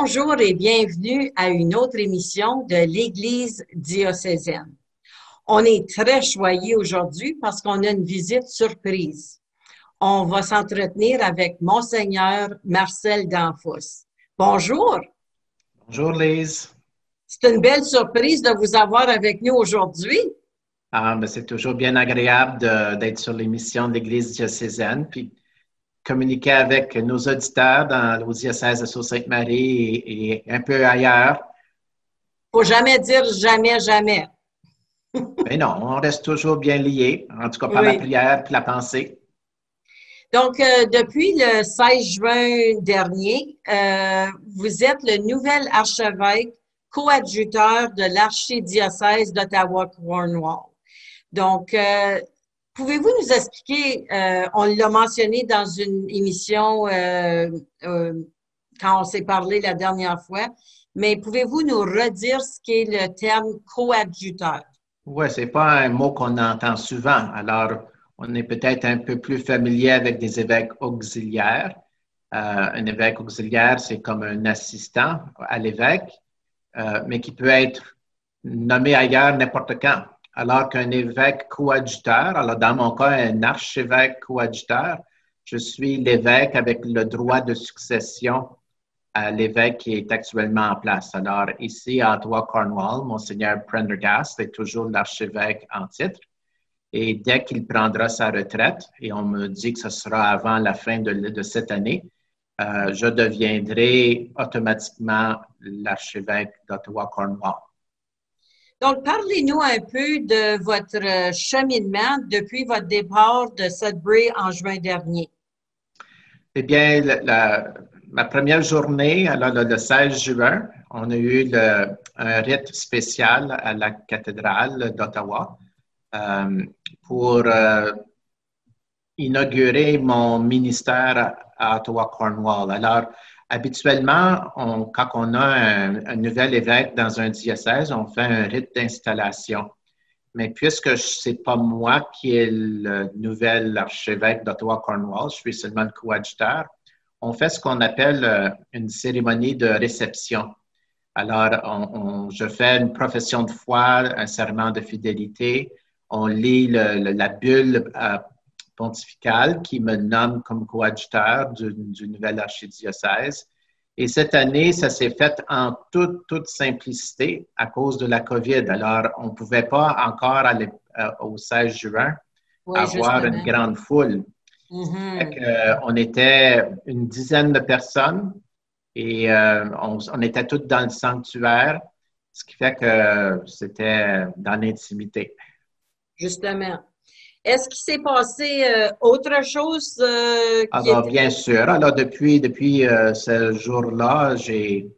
Bonjour et bienvenue à une autre émission de l'Église diocésaine. On est très choyés aujourd'hui parce qu'on a une visite surprise. On va s'entretenir avec Monseigneur Marcel Danfous. Bonjour, Bonjour Lise. c'est une belle surprise de vous avoir avec nous aujourd'hui. Ben, c'est toujours bien agréable d'être sur l'émission de l'Église diocésaine, puis communiquer avec nos auditeurs au diocèse de Sault-Sainte-Marie et un peu ailleurs. Faut jamais dire jamais, jamais. Mais non, on reste toujours bien liés, en tout cas par la Oui. prière puis la pensée. Donc, depuis le 16 juin dernier, vous êtes le nouvel archevêque coadjuteur de l'archidiocèse d'Ottawa-Cornwall. Donc, pouvez-vous nous expliquer, on l'a mentionné dans une émission euh, quand on s'est parlé la dernière fois, mais pouvez-vous nous redire ce qu'est le terme coadjuteur? Oui, c'est pas un mot qu'on entend souvent. Alors, on est peut-être un peu plus familier avec des évêques auxiliaires. Un évêque auxiliaire, c'est comme un assistant à l'évêque, mais qui peut être nommé ailleurs n'importe quand. Alors qu'un évêque coadjuteur, alors dans mon cas, un archevêque coadjuteur, je suis l'évêque avec le droit de succession à l'évêque qui est actuellement en place. Alors ici, à Ottawa-Cornwall, Monseigneur Prendergast est toujours l'archevêque en titre. Et dès qu'il prendra sa retraite, et on me dit que ce sera avant la fin de cette année, je deviendrai automatiquement l'archevêque d'Ottawa-Cornwall. Donc, parlez-nous un peu de votre cheminement depuis votre départ de Sudbury en juin dernier. Eh bien, ma première journée, alors le 16 juin, on a eu un rite spécial à la cathédrale d'Ottawa pour inaugurer mon ministère à Ottawa-Cornwall. Alors, habituellement, quand on a un nouvel évêque dans un diocèse, on fait un rite d'installation. Mais puisque ce n'est pas moi qui est le nouvel archevêque d'Ottawa-Cornwall, je suis seulement le coadjuteur, on fait ce qu'on appelle une cérémonie de réception. Alors, je fais une profession de foi, un serment de fidélité, on lit la bulle pontificale qui me nomme comme coadjuteur du nouvel archidiocèse. Et cette année, ça s'est fait en toute simplicité à cause de la COVID. Alors, on ne pouvait pas encore aller au 16 juin Oui, avoir une justement. grande foule. Mhm. On était une dizaine de personnes et on était tous dans le sanctuaire, ce qui fait que c'était dans l'intimité. Justement. Est-ce qu'il s'est passé autre chose qui Alors, était... bien sûr, alors depuis ce jour-là, j'ai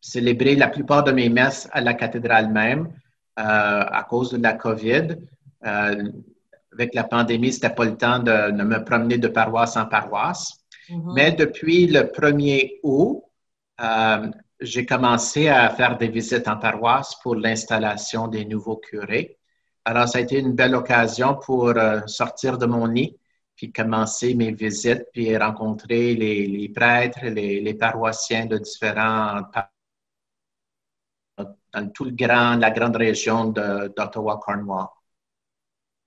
célébré la plupart de mes messes à la cathédrale même à cause de la COVID. Euh, avec la pandémie, ce n'était pas le temps de me promener de paroisse en paroisse. Mais Mhm. depuis le 1er août, euh, j'ai commencé à faire des visites en paroisse pour l'installation des nouveaux curés. Alors, ça a été une belle occasion pour sortir de mon nid puis commencer mes visites, puis rencontrer les prêtres, les paroissiens de différents dans la grande région d'Ottawa-Cornwall.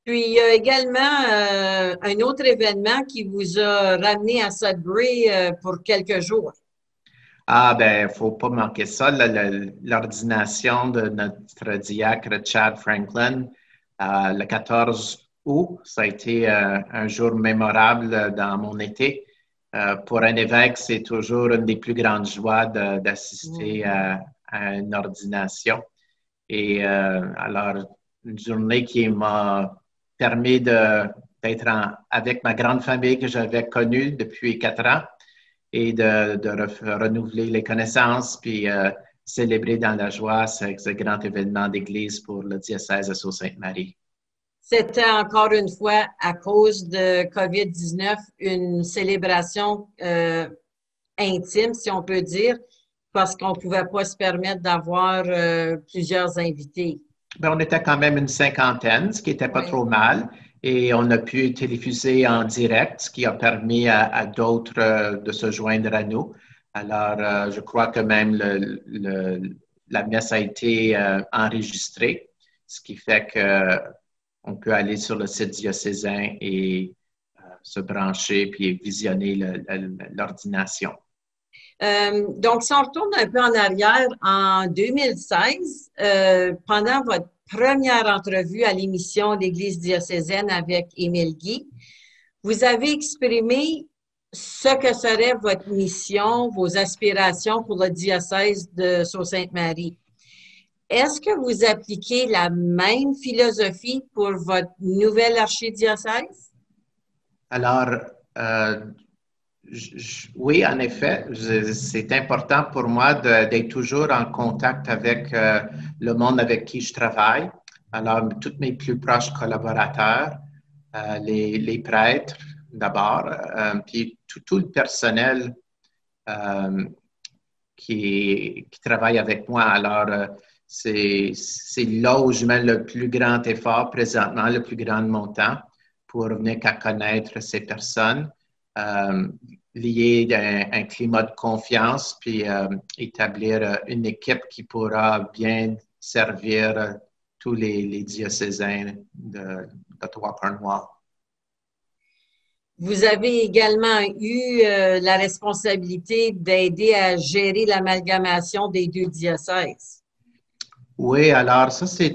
Puis, il y a également un autre événement qui vous a ramené à Sudbury pour quelques jours. Ah, ben, il ne faut pas manquer ça, l'ordination de notre diacre Chad Franklin, le 14 août. Ça a été un jour mémorable dans mon été. Pour un évêque, c'est toujours une des plus grandes joies d'assister Mhm. à une ordination. Et alors, une journée qui m'a permis d'être avec ma grande famille que j'avais connue depuis 4 ans et de renouveler les connaissances, puis célébrer dans la joie ce grand événement d'Église pour le diocèse de Sault-Sainte-Marie. C'était encore une fois, à cause de COVID-19, une célébration intime, si on peut dire, parce qu'on ne pouvait pas se permettre d'avoir plusieurs invités. Ben, on était quand même une cinquantaine, ce qui n'était pas Oui. trop mal. Et on a pu téléfuser en direct, ce qui a permis à d'autres de se joindre à nous. Alors, je crois que même la messe a été enregistrée, ce qui fait qu'on peut aller sur le site diocésain et se brancher puis visionner l'ordination. Donc, si on retourne un peu en arrière, en 2016, pendant votre première entrevue à l'émission d'Église diocésaine avec Émile Guy, vous avez exprimé ce que serait votre mission, vos aspirations pour le diocèse de Sault-Sainte-Marie. Est-ce que vous appliquez la même philosophie pour votre nouvelle archidiocèse? Alors, oui, en effet, c'est important pour moi d'être toujours en contact avec le monde avec qui je travaille. Alors, tous mes plus proches collaborateurs, les prêtres d'abord, puis tout le personnel qui travaille avec moi. Alors, c'est là où je mets le plus grand effort présentement, le plus grand montant pour venir qu'à connaître ces personnes, lier un climat de confiance, puis établir une équipe qui pourra bien servir tous les diocésains d'Ottawa-Cornwall. Vous avez également eu la responsabilité d'aider à gérer l'amalgamation des deux diocèses. Oui, alors ça, c'est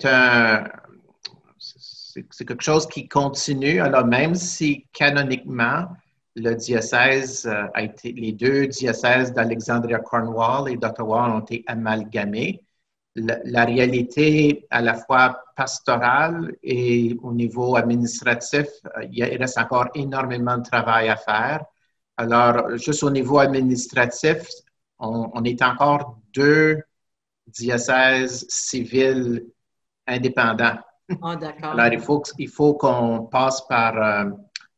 quelque chose qui continue. Alors, même si canoniquement, le diocèse a été, les deux diocèses d'Alexandria-Cornwall et d'Ottawa ont été amalgamés, la réalité à la fois pastorale et au niveau administratif, il reste encore énormément de travail à faire. Alors, juste au niveau administratif, on est encore deux diocèses civils indépendants. Ah, d'accord. Alors, il faut qu'on passe par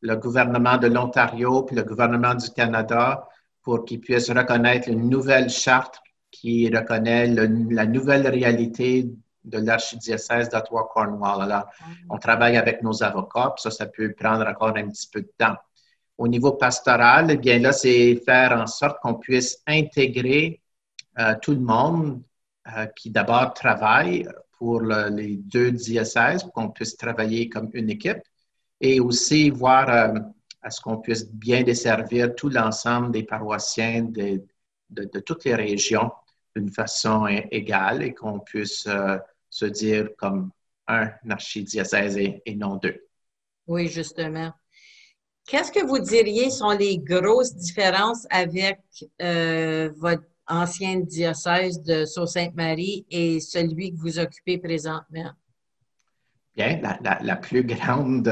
le gouvernement de l'Ontario puis le gouvernement du Canada pour qu'ils puissent reconnaître une nouvelle charte qui reconnaît la nouvelle réalité de l'archidiocèse d'Ottawa-Cornwall. Alors, on travaille avec nos avocats, puis ça peut prendre encore un petit peu de temps. Au niveau pastoral, eh bien là, c'est faire en sorte qu'on puisse intégrer tout le monde qui d'abord travaille pour les deux diocèses, pour qu'on puisse travailler comme une équipe, et aussi voir à ce qu'on puisse bien desservir tout l'ensemble des paroissiens de toutes les régions d'une façon égale et qu'on puisse se dire comme un archidiocèse et non deux. Oui, justement. Qu'est-ce que vous diriez sont les grosses différences avec votre ancien diocèse de Sault-Sainte-Marie et celui que vous occupez présentement? Bien, la plus grande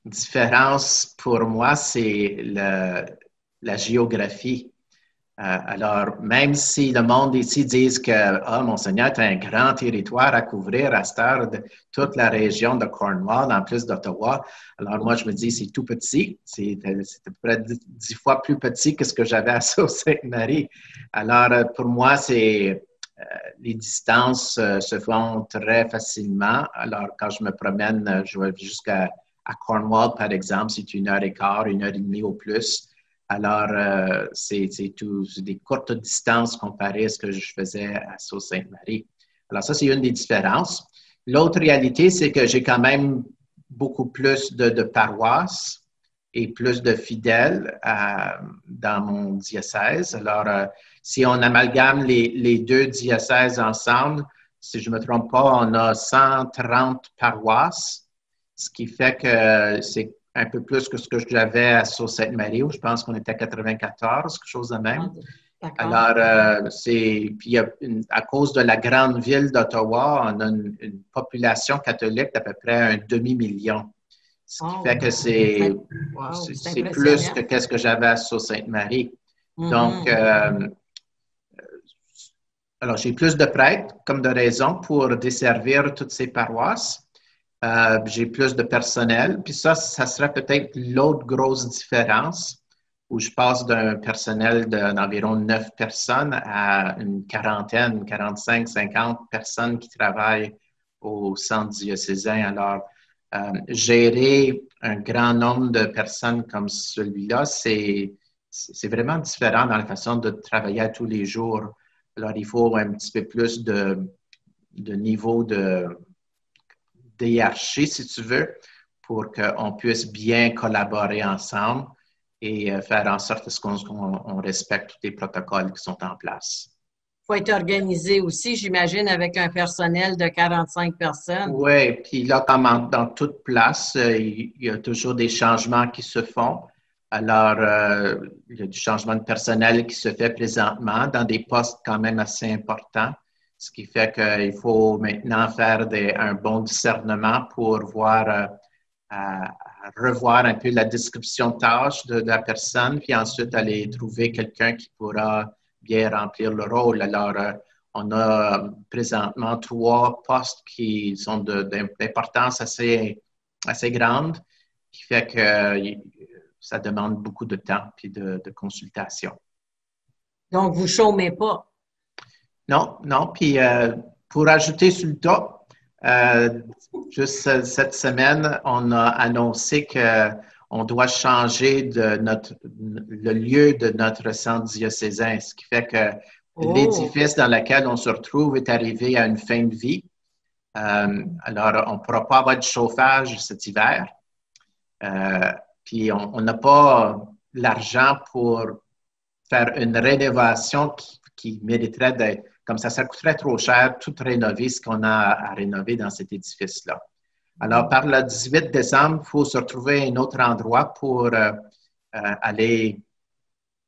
différence pour moi, c'est la géographie. Alors, même si le monde ici dit que ah, Monseigneur, tu as un grand territoire à couvrir à cette heure de toute la région de Cornwall, en plus d'Ottawa, alors moi, je me dis c'est tout petit. C'est à peu près 10 fois plus petit que ce que j'avais à Sault-Sainte-Marie. Alors, pour moi, les distances se font très facilement. Alors, quand je me promène, je vais jusqu'à Cornwall, par exemple, c'est 1h15, 1h30 au plus. Alors, c'est des courtes distances comparées à ce que je faisais à Sault-Sainte-Marie. Alors, ça, c'est une des différences. L'autre réalité, c'est que j'ai quand même beaucoup plus de paroisses et plus de fidèles dans mon diocèse. Alors, si on amalgame les deux diocèses ensemble, si je ne me trompe pas, on a 130 paroisses, ce qui fait que c'est un peu plus que ce que j'avais à Sault-Sainte-Marie, où je pense qu'on était à 94, quelque chose de même. Alors, puis à cause de la grande ville d'Ottawa, on a une population catholique d'à peu près un demi-million. Ce qui fait que c'est plus que qu'est-ce que j'avais à Sault-Sainte-Marie. Donc, alors j'ai plus de prêtres, comme de raison, pour desservir toutes ces paroisses. J'ai plus de personnel. Puis ça serait peut-être l'autre grosse différence, où je passe d'un personnel d'environ 9 personnes à une quarantaine, 45, 50 personnes qui travaillent au centre diocésain. Alors, gérer un grand nombre de personnes comme celui-là, c'est c'est vraiment différent dans la façon de travailler à tous les jours. Alors, il faut un petit peu plus de niveau de hiérarchie, si tu veux, pour qu'on puisse bien collaborer ensemble et faire en sorte qu'on respecte tous les protocoles qui sont en place. Il faut être organisé aussi, j'imagine, avec un personnel de 45 personnes. Oui, puis là, comme dans toute place, il y a toujours des changements qui se font. Alors, il y a du changement de personnel qui se fait présentement dans des postes quand même assez importants, ce qui fait qu'il faut maintenant faire un bon discernement pour revoir un peu la description de tâches de la personne, puis ensuite aller trouver quelqu'un qui pourra bien remplir le rôle. Alors, on a présentement 3 postes qui sont d'importance assez grande, qui fait que ça demande beaucoup de temps et de consultation. Donc, vous ne chômez pas. Non, non. Puis pour ajouter sur le top, juste cette semaine, on a annoncé qu'on doit changer le lieu de notre centre diocésain, ce qui fait que l'édifice dans lequel on se retrouve est arrivé à une fin de vie. Alors, on ne pourra pas avoir de chauffage cet hiver. Puis, on n'a pas l'argent pour faire une rénovation qui mériterait d'être comme ça coûterait trop cher, tout rénover ce qu'on a à rénover dans cet édifice-là. Alors, par le 18 décembre, il faut se retrouver à un autre endroit pour aller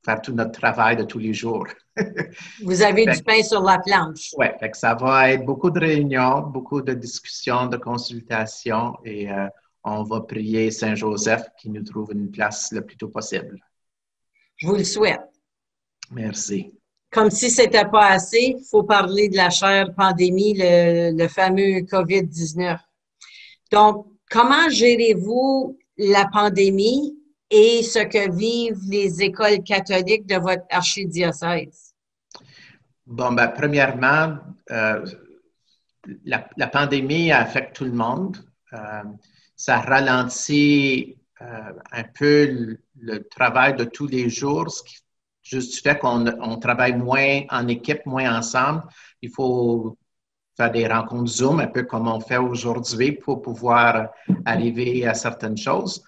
faire tout notre travail de tous les jours. Vous avez du pain sur la planche. Oui, ça va être beaucoup de réunions, beaucoup de discussions, de consultations et on va prier Saint-Joseph qui nous trouve une place le plus tôt possible. Je vous le souhaite. Merci. Comme si ce n'était pas assez, il faut parler de la chère pandémie, le fameux COVID-19. Donc, comment gérez-vous la pandémie et ce que vivent les écoles catholiques de votre archidiocèse? Bon, ben, premièrement, la pandémie affecte tout le monde. Ça ralentit un peu le travail de tous les jours, ce qui juste du fait qu'on travaille moins en équipe, moins ensemble. Il faut faire des rencontres Zoom, un peu comme on fait aujourd'hui pour pouvoir arriver à certaines choses.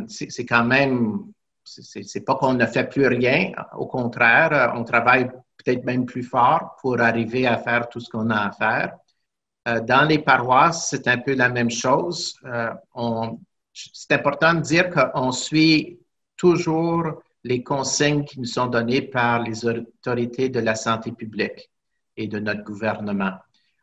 C'est quand même, c'est pas qu'on ne fait plus rien. Au contraire, on travaille peut-être même plus fort pour arriver à faire tout ce qu'on a à faire. Dans les paroisses, c'est un peu la même chose. C'est important de dire qu'on suit toujours les consignes qui nous sont données par les autorités de la santé publique et de notre gouvernement.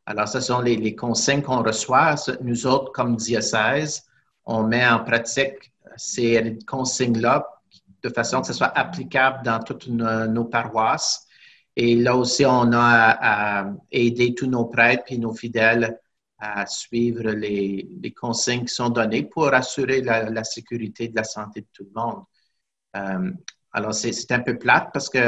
Alors, ce sont les consignes qu'on reçoit. Nous autres, comme diocèse, on met en pratique ces consignes-là de façon que ce soit applicable dans toutes nos paroisses. Et là aussi, on a à aider tous nos prêtres et nos fidèles à suivre les consignes qui sont données pour assurer la sécurité de la santé de tout le monde. Alors, c'est un peu plate parce que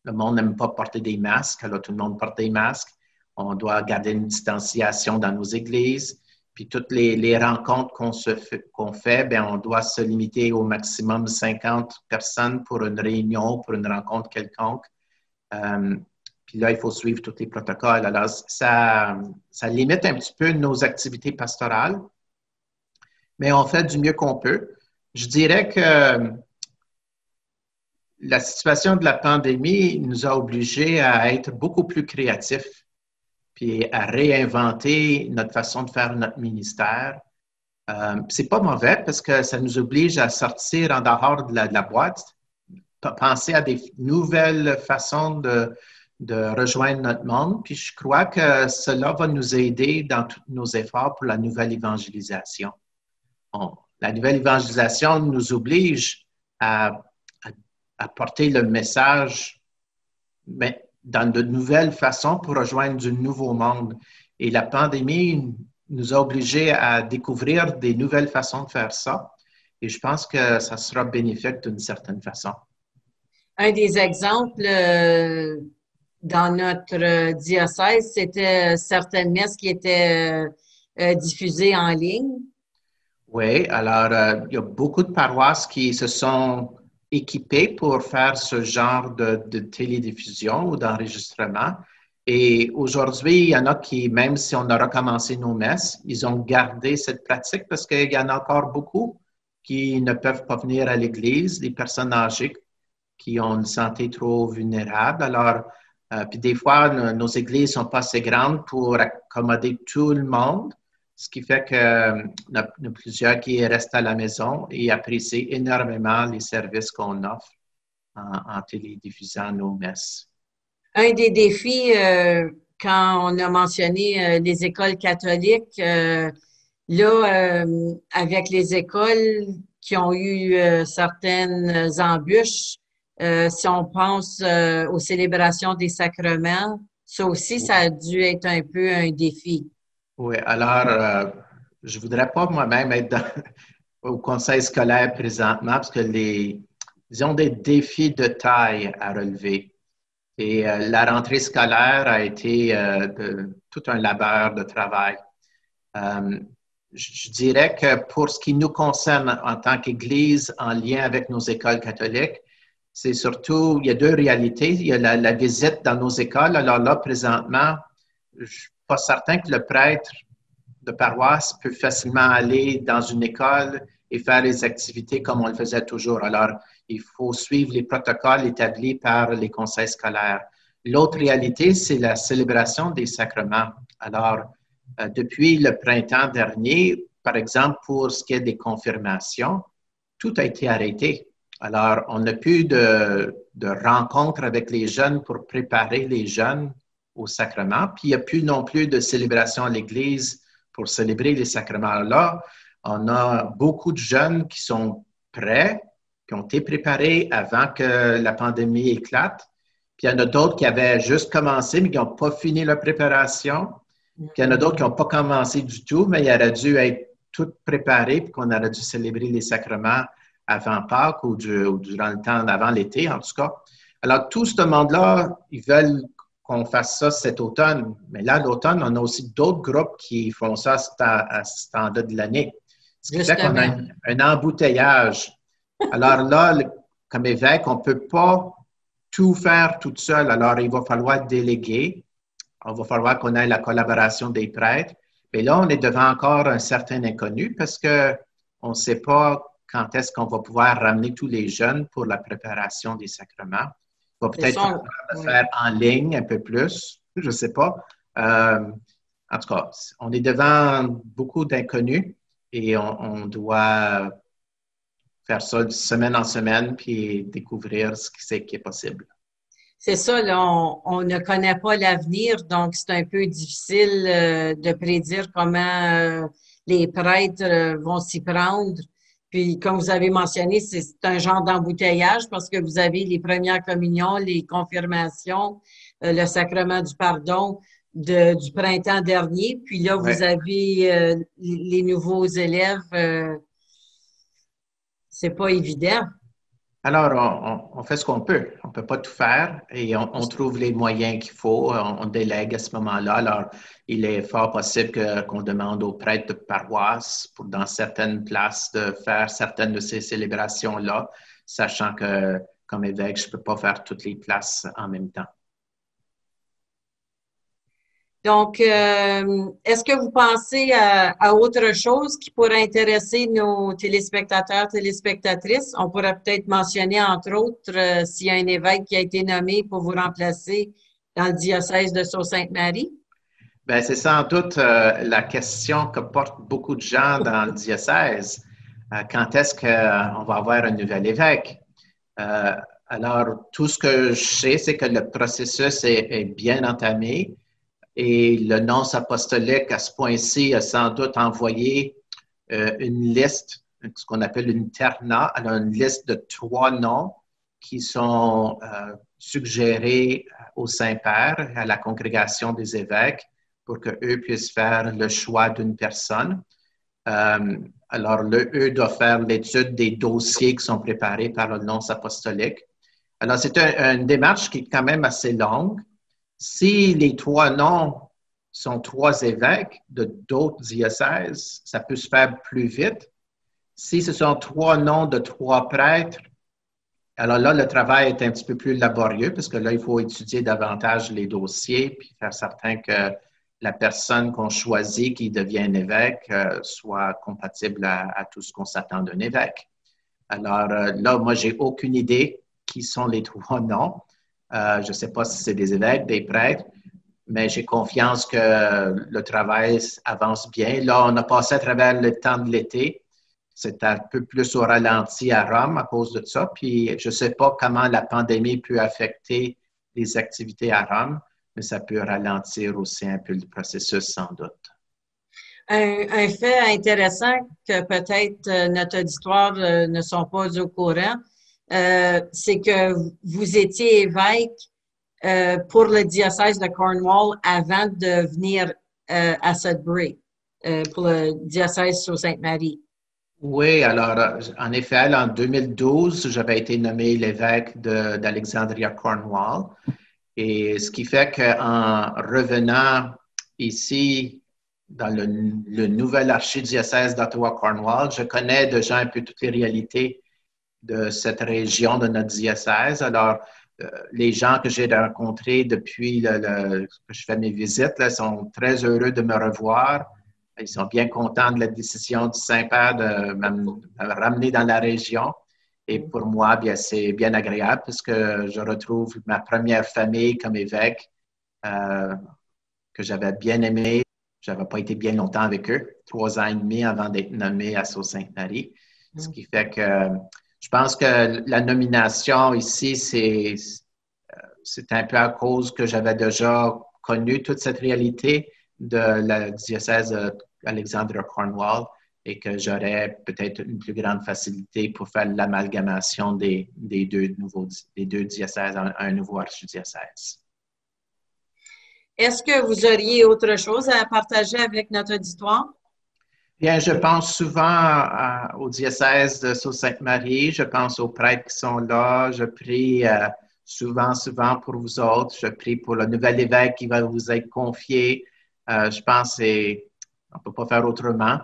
le monde n'aime pas porter des masques. Alors, tout le monde porte des masques. On doit garder une distanciation dans nos églises. Puis, toutes les rencontres qu'on fait, bien, on doit se limiter au maximum 50 personnes pour une réunion, pour une rencontre quelconque. Puis là, il faut suivre tous les protocoles. Alors, ça limite un petit peu nos activités pastorales, mais on fait du mieux qu'on peut. Je dirais que la situation de la pandémie nous a obligés à être beaucoup plus créatifs, puis à réinventer notre façon de faire notre ministère. C'est pas mauvais parce que ça nous oblige à sortir en dehors de la boîte, penser à des nouvelles façons de rejoindre notre monde. Puis je crois que cela va nous aider dans tous nos efforts pour la nouvelle évangélisation. La nouvelle évangélisation nous oblige à porter le message, mais dans de nouvelles façons pour rejoindre du nouveau monde. Et la pandémie nous a obligés à découvrir des nouvelles façons de faire ça. Et je pense que ça sera bénéfique d'une certaine façon. Un des exemples dans notre diocèse, c'était certaines messes qui étaient diffusées en ligne. Oui, alors il y a beaucoup de paroisses qui se sont équipés pour faire ce genre de télédiffusion ou d'enregistrement. Et aujourd'hui, il y en a qui, même si on a recommencé nos messes, ils ont gardé cette pratique parce qu'il y en a encore beaucoup qui ne peuvent pas venir à l'église, des personnes âgées qui ont une santé trop vulnérable. Alors, puis des fois, nos églises ne sont pas assez grandes pour accommoder tout le monde, ce qui fait qu'il y a plusieurs qui restent à la maison et apprécient énormément les services qu'on offre en télédiffusant nos messes. Un des défis, quand on a mentionné les écoles catholiques, là, avec les écoles qui ont eu certaines embûches, si on pense aux célébrations des sacrements, ça aussi, ça a dû être un peu un défi. Oui, alors, je ne voudrais pas moi-même être au conseil scolaire présentement parce que ils ont des défis de taille à relever. Et la rentrée scolaire a été tout un labeur de travail. Je dirais que pour ce qui nous concerne en tant qu'Église en lien avec nos écoles catholiques, c'est surtout, il y a deux réalités. Il y a la visite dans nos écoles. Alors là, présentement, je ne suis pas certain que le prêtre de paroisse peut facilement aller dans une école et faire les activités comme on le faisait toujours. Alors, il faut suivre les protocoles établis par les conseils scolaires. L'autre réalité, c'est la célébration des sacrements. Alors, depuis le printemps dernier, par exemple, pour ce qui est des confirmations, tout a été arrêté. Alors, on n'a plus de rencontres avec les jeunes pour préparer les jeunes au sacrement. Puis, il n'y a plus non plus de célébration à l'Église pour célébrer les sacrements. Là, on a beaucoup de jeunes qui sont prêts, qui ont été préparés avant que la pandémie éclate. Puis, il y en a d'autres qui avaient juste commencé, mais qui n'ont pas fini leur préparation. Puis, il y en a d'autres qui n'ont pas commencé du tout, mais ils auraient dû être tout préparés, puis qu'on aurait dû célébrer les sacrements avant Pâques ou durant le temps avant l'été, en tout cas. Alors, tout ce monde-là, ils veulent qu'on fasse ça cet automne. Mais là, l'automne, on a aussi d'autres groupes qui font ça à ce temps-là de l'année. Ce qui fait qu'on a un embouteillage. Alors là, comme évêque, on ne peut pas tout faire toute seule. Alors, il va falloir déléguer. Il va falloir qu'on ait la collaboration des prêtres. Mais là, on est devant encore un certain inconnu parce qu'on ne sait pas quand est-ce qu'on va pouvoir ramener tous les jeunes pour la préparation des sacrements. Il va peut-être le faire en ligne un peu plus, je ne sais pas. En tout cas, on est devant beaucoup d'inconnus et on doit faire ça de semaine en semaine puis découvrir ce qui est possible. C'est ça, là, on ne connaît pas l'avenir, donc c'est un peu difficile de prédire comment les prêtres vont s'y prendre. Puis, comme vous avez mentionné, c'est un genre d'embouteillage parce que vous avez les premières communions, les confirmations, le sacrement du pardon du printemps dernier. Puis là, vous avez les nouveaux élèves. C'est pas évident. Alors, on fait ce qu'on peut. On ne peut pas tout faire et on trouve les moyens qu'il faut. On délègue à ce moment-là. Alors, il est fort possible qu'on demande aux prêtres de paroisse pour, dans certaines places, de faire certaines de ces célébrations-là, sachant que, comme évêque, je ne peux pas faire toutes les places en même temps. Donc, est-ce que vous pensez à autre chose qui pourrait intéresser nos téléspectateurs, téléspectatrices? On pourrait peut-être mentionner, entre autres, s'il y a un évêque qui a été nommé pour vous remplacer dans le diocèse de Sault-Sainte-Marie. Bien, c'est sans doute la question que portent beaucoup de gens dans le diocèse. Quand est-ce qu'on va avoir un nouvel évêque? Alors, tout ce que je sais, c'est que le processus est bien entamé. Et le nonce apostolique, à ce point-ci, a sans doute envoyé une liste, ce qu'on appelle une terna, alors une liste de 3 noms qui sont suggérés au Saint-Père, à la congrégation des évêques, pour qu'eux puissent faire le choix d'une personne. Alors, eux doivent faire l'étude des dossiers qui sont préparés par le nonce apostolique. Alors, c'est une démarche qui est quand même assez longue. Si les 3 noms sont 3 évêques de d'autres diocèses, ça peut se faire plus vite. Si ce sont 3 noms de 3 prêtres, Alors là, le travail est un petit peu plus laborieux parce que là, il faut étudier davantage les dossiers puis faire certain que la personne qu'on choisit qui devient un évêque soit compatible à tout ce qu'on s'attend d'un évêque. Alors là, moi, j'ai aucune idée qui sont les trois noms. Je ne sais pas si c'est des évêques, des prêtres, mais j'ai confiance que le travail avance bien. Là, on a passé à travers le temps de l'été. C'est un peu plus au ralenti à Rome à cause de ça. Puis je ne sais pas comment la pandémie peut affecter les activités à Rome, mais ça peut ralentir aussi un peu le processus sans doute. Un fait intéressant que peut-être notre auditoire ne sont pas au courant, c'est que vous étiez évêque pour le diocèse de Cornwall avant de venir à Sudbury, pour le diocèse sur Sainte-Marie. Oui, alors, en effet, en 2012, j'avais été nommé l'évêque d'Alexandria Cornwall. Et ce qui fait qu'en revenant ici, dans le nouvel archidiocèse d'Ottawa-Cornwall, je connais déjà un peu toutes les réalités de cette région de notre diocèse. Alors, les gens que j'ai rencontrés depuis que je fais mes visites là, sont très heureux de me revoir. Ils sont bien contents de la décision du Saint-Père de me ramener dans la région. Et pour moi, bien, c'est bien agréable parce que je retrouve ma première famille comme évêque que j'avais bien aimé. Je n'avais pas été bien longtemps avec eux, 3 ans et demi avant d'être nommé à Sault-Sainte-Marie. Ce qui fait que je pense que la nomination ici, c'est un peu à cause que j'avais déjà connu toute cette réalité de la diocèse d'Alexandria Cornwall et que j'aurais peut-être une plus grande facilité pour faire l'amalgamation des deux diocèses en un nouveau archidiocèse. Est-ce que vous auriez autre chose à partager avec notre auditoire? Bien, je pense souvent au diocèse de Sault-Sainte-Marie, je pense aux prêtres qui sont là, je prie souvent pour vous autres, je prie pour le nouvel évêque qui va vous être confié. Je pense qu'on ne peut pas faire autrement,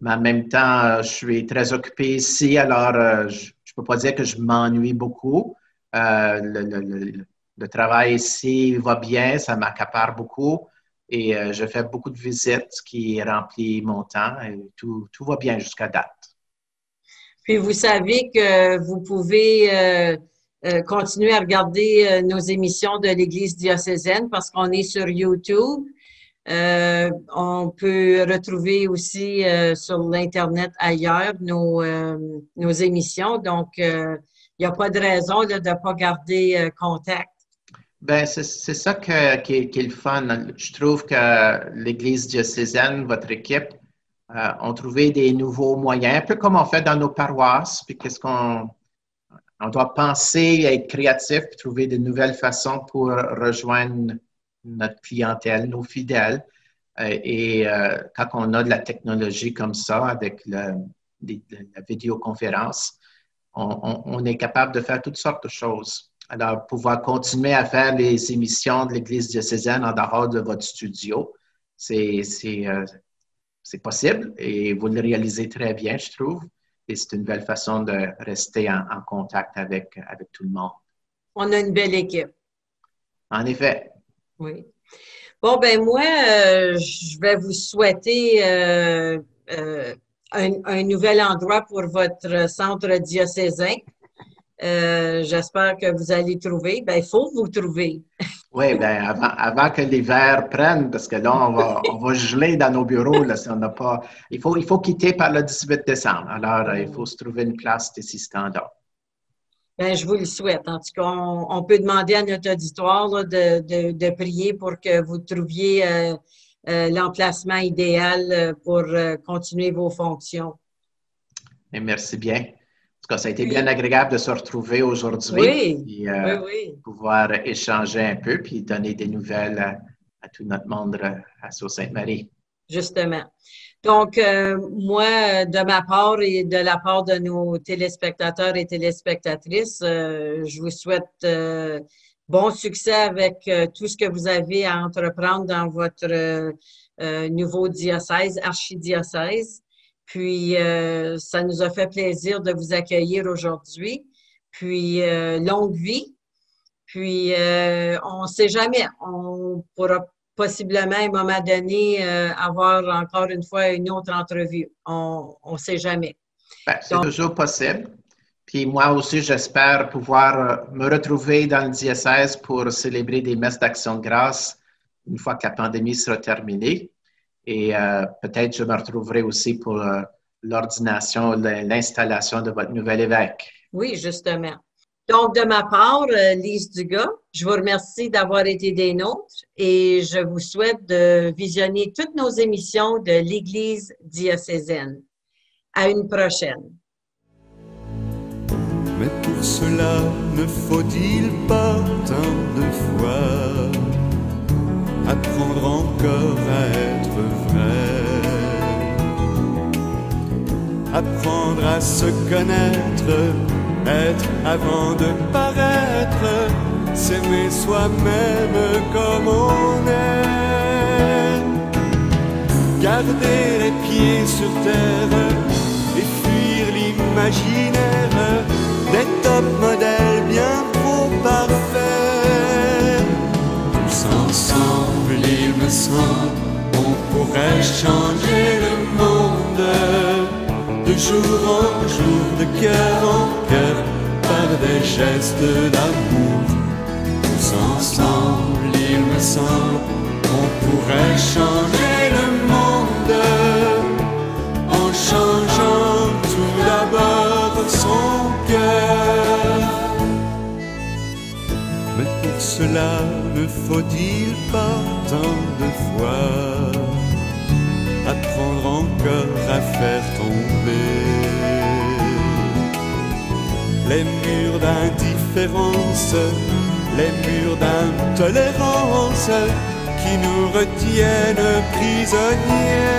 mais en même temps, je suis très occupé ici, alors je ne peux pas dire que je m'ennuie beaucoup. Le travail ici va bien, ça m'accapare beaucoup. Et je fais beaucoup de visites, ce qui remplit mon temps et tout va bien jusqu'à date. Puis vous savez que vous pouvez continuer à regarder nos émissions de l'Église diocésaine parce qu'on est sur YouTube. On peut retrouver aussi sur l'Internet ailleurs nos émissions. Donc, il n'y a pas de raison là, de ne pas garder contact. Ben, c'est ça qui est le fun. Je trouve que l'Église diocésaine, votre équipe, ont trouvé des nouveaux moyens, un peu comme on fait dans nos paroisses. Puis qu'est-ce on doit penser, être créatif, puis trouver de nouvelles façons pour rejoindre notre clientèle, nos fidèles. Et quand on a de la technologie comme ça, avec la vidéoconférence, on est capable de faire toutes sortes de choses. Alors, pouvoir continuer à faire les émissions de l'Église diocésaine en dehors de votre studio, c'est possible et vous le réalisez très bien, je trouve. Et c'est une belle façon de rester en contact avec tout le monde. On a une belle équipe. En effet. Oui. Bon, ben moi, je vais vous souhaiter un nouvel endroit pour votre centre diocésain. J'espère que vous allez trouver. Ben, il faut vous trouver. Oui, bien, avant que l'hiver prenne, parce que là, on va geler dans nos bureaux là, si on n'a pas. Il faut quitter par le 18 décembre. Alors, il faut se trouver une place d'ici ce temps-là. Ben, je vous le souhaite. En tout cas, on peut demander à notre auditoire là, de prier pour que vous trouviez l'emplacement idéal pour continuer vos fonctions. Et merci bien. En tout cas, ça a été bien agréable de se retrouver aujourd'hui. Oui, Et, oui. pouvoir échanger un peu puis donner des nouvelles à tout notre monde à Sault-Sainte-Marie. Justement. Donc, moi, de ma part et de la part de nos téléspectateurs et téléspectatrices, je vous souhaite bon succès avec tout ce que vous avez à entreprendre dans votre nouveau diocèse, archidiocèse. Puis, ça nous a fait plaisir de vous accueillir aujourd'hui. puis longue vie. Puis, on ne sait jamais. On pourra possiblement, à un moment donné, avoir encore une fois une autre entrevue. On ne sait jamais. Ben, c'est toujours possible. Puis moi aussi, j'espère pouvoir me retrouver dans le diocèse pour célébrer des messes d'action de grâce une fois que la pandémie sera terminée. Et peut-être je me retrouverai aussi pour l'ordination, l'installation de votre nouvel évêque. Oui, justement. Donc, de ma part, Lise Dugas, je vous remercie d'avoir été des nôtres et je vous souhaite de visionner toutes nos émissions de l'Église diocésaine. À une prochaine. Mais pour cela, ne faut-il pas tant de fois apprendre encore à être vrai, apprendre à se connaître, être avant de paraître, s'aimer soi-même comme on est, garder les pieds sur terre et fuir l'imaginaire des top modèles bien trop parfaits. Tous ensemble, il me semble, on pourrait changer le monde de jour en jour, de cœur en cœur, par des gestes d'amour. Tous ensemble, il me semble, on pourrait changer le monde en changeant tout d'abord son cœur. Mais pour cela, ne faut-il pas tant de fois apprendre encore à faire tomber les murs d'indifférence, les murs d'intolérance qui nous retiennent prisonniers.